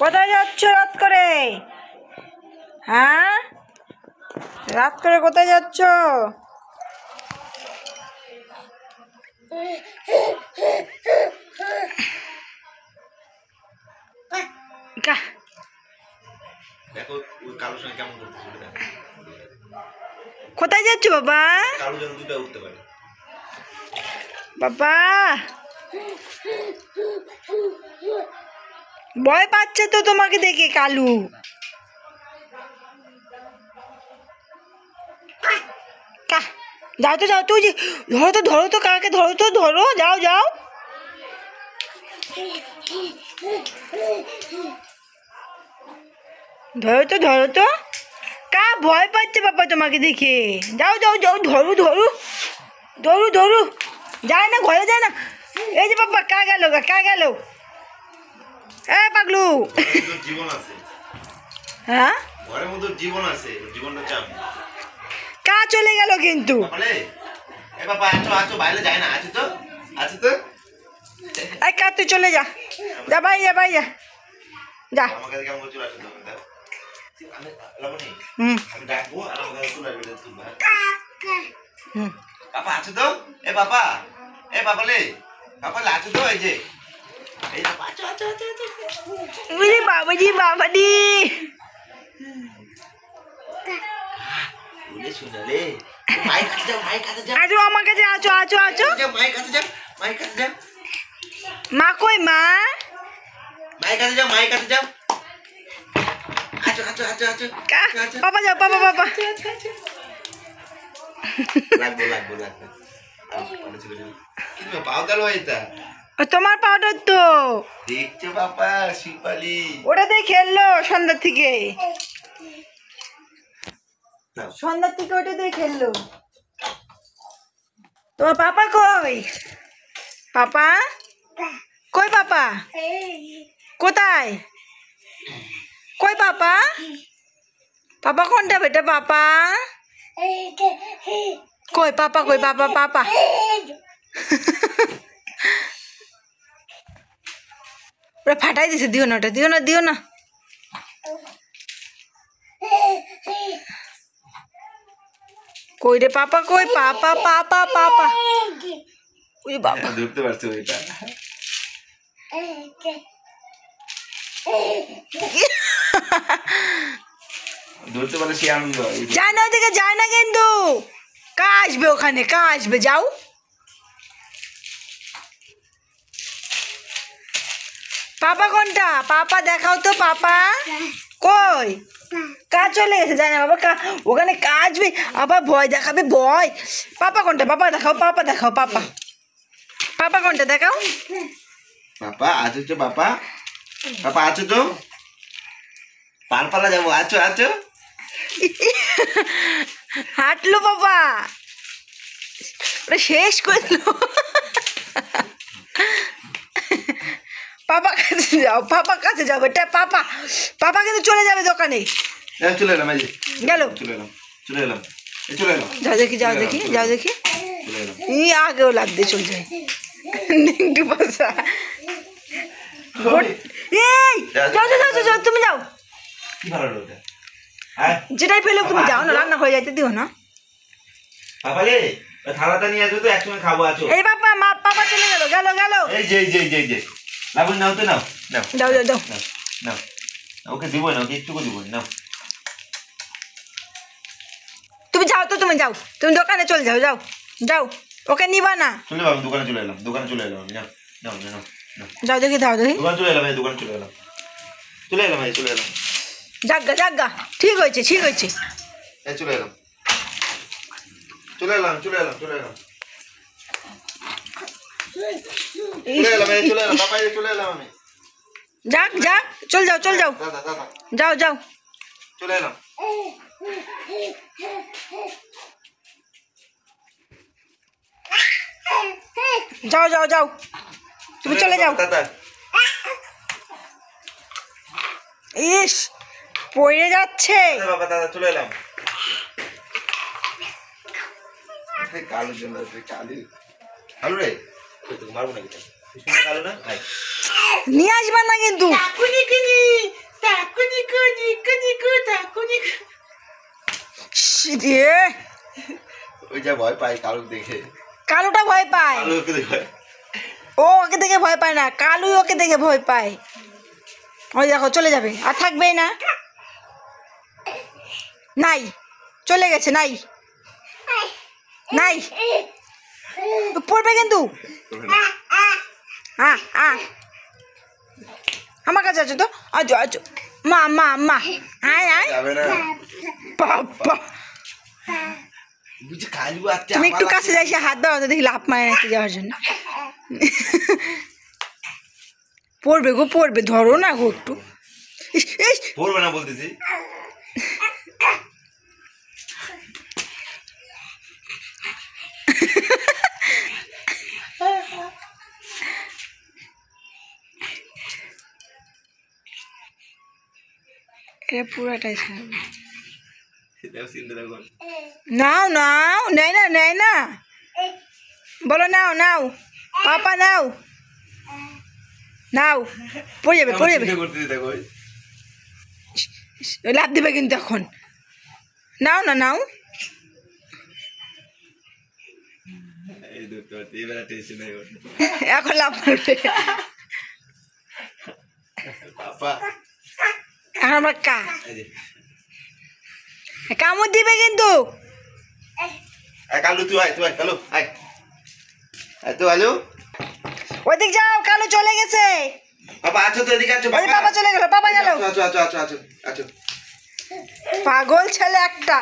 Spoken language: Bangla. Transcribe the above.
কোথায় যাচ্ছ রাত করে? হ্যাঁ, রাত করে কোথায় যাচ্ছ? কোথায় যাচ্ছ বাবা? বাবা ভয় পাচ্ছে তো তোমাকে দেখে কালু। যাও তো যাও তো, ওই যে ধরো তো কাকে, ধরো যাও যাও। ধরো তো কা ভয় পাচ্ছে বাবা তোমাকে দেখে। যাও ধরু যায় না, ঘরে যায় না। এই যে বাবা কা গেল এ পাগলু। জীবন আছে, হ্যাঁ ঘরের মধ্যে জীবন আছে, জীবনটা চাপ। কা চলে গেল কিন্তু। এ বাবা আছো বাইরে যায় না, আছে তো এই কা তুই চলে যা ভাই যা। আমাকে কেমন করছিল, আসো তো আমি লাবনি আমি ডাকবো আর আমাকে চলে আসবে তুমি। বাবা আছে তো? এ বাবা আছো তো? এই যে আছো। বাবাজি শুনে রে, মাইক কাছে যাও। আজো আমার কাছে আছো। মাইক কাছে যাও। মা কই মা? মাইক কাছে যাও। আছো। বাবা যাও বাবা লাগবো কিন্তু পাও গেল এটা। তোমার পাউডার তো দেখছো বাবা, শিপালি ওটা দিয়ে খেললো সন্ধ্যার থেকে ওটা দিয়ে খেললো। তোমার পাপা কই? পাপা কোথায়? কই পাপা কোনটা বেটা? পাপা কই? পাপা ওরা ফাটাই দিছে, দিও না। কই রে পাপা? কই পাপা ওই বাবা ধরতে পারছো এটা? ধরতে পারলে সে আনন্দ যায় না, ওদিকে যায় না কিন্তু। কা আসবে যাও। পাপা কোনটা? পাপা দেখাও তো। পাপা কই? কা চলে গেছে, যায় না বাবা। ওখানে কা আসবে আবার ভয় দেখাবে, ভয়। পাপা কোনটা? পাপা দেখাও। পাপা কোনটা দেখাও। পাপা আছো তো? পাপা আছো তো? পারপালা যাবো, আছো। হাঁটলো বাবা, ওরা শেষ করলো। পাপা কাছে যাও বেটা। পাপা কিন্তু চলে যাবে দোকানে। চলে এলাম, গেল। চলে এলাম। যাও দেখি। আগেও লাগতে চলে যায়। একটু পাশা। এই যাও তুমি যাও। যেটাই পেলে তুমি যাও না, রান্না হয়ে যাইতে দিও না। বাবালে থালাটা নিয়ে আসো তো, একসঙ্গে খাবো। আছো এই বাবা পাপা চলে গেল। এই যে লাবণ নাও তো, নাও। ওকে দিব না, ওকে একটু দিব না। তুমি যাও তুমি দোকানে চলে যাও। ওকে নিবা না। চলে বাবা, দোকানে চলে এলাম। নাও। যাও দেখি দাও। দোকানে চলে এলাম। জাগা ঠিক হয়েছে। চলে এলাম। আমি যাক চল যাও। যাও চলে এলাম। যাও তুমি চলে যাও। ইস পড়ে যাচ্ছে বাবা। দাদা চলে এলাম। কালু রে, মারবো না। কালু না নিয়ে আসবা না কিন্তু। রে, ওই যা ভয় পাই কালু দেখে। কালুটা ভয় পায়, কালু ওকে দেখে ও ওকে দেখে ভয় পায় না, কালুই ওকে দেখে ভয় পায়। ওই দেখো চলে যাবে, আর থাকবেই না, নাই চলে গেছে, নাই নাই পড়বে কিন্তু। আমার কাছে আছো তো, আছো আছো, মা মা মা, আয় আয় যাবে না। বাবা। বুঝি কালু আছে। তুমি একটু কাছে যাই, সে হাত বাড়াতে দেখি লাভ মারে নাকি যাওয়ার জন্য। পড়বে গো, পড়বে, ধরো না গো একটু। ইস, ইস, পড়বে না বলতেছি। এটা পুরাটাই ছাড়বে। এটাও চিন্তা দেখো। নাও নাও, নেয় না নেয় না, বলো নাও নাও, পাপা নাও নাও, পড়ে যাবে পড়ে যাবে, চিন্তা করতেছি দেখো। লাভ দিবে কিন্তু এখন, নাও না নাও। এই দুটো এবারে টেনশন নাই ওর। এখন লাভ মারবে, পাপা এখন আমার কা এই যে কামড় দিবে কিন্তু। কালু তুই আয়, তুই আয় কালু আয়। আয় তো আলু। ওইদিক যাও, কালু চলে গেছে। পাপা আছো তো, এদিকে আছো ওই পাপা চলে গেল, পাপা গেল। আছো আছো আছো আছো আছো আছো। পাগল ছেলে একটা।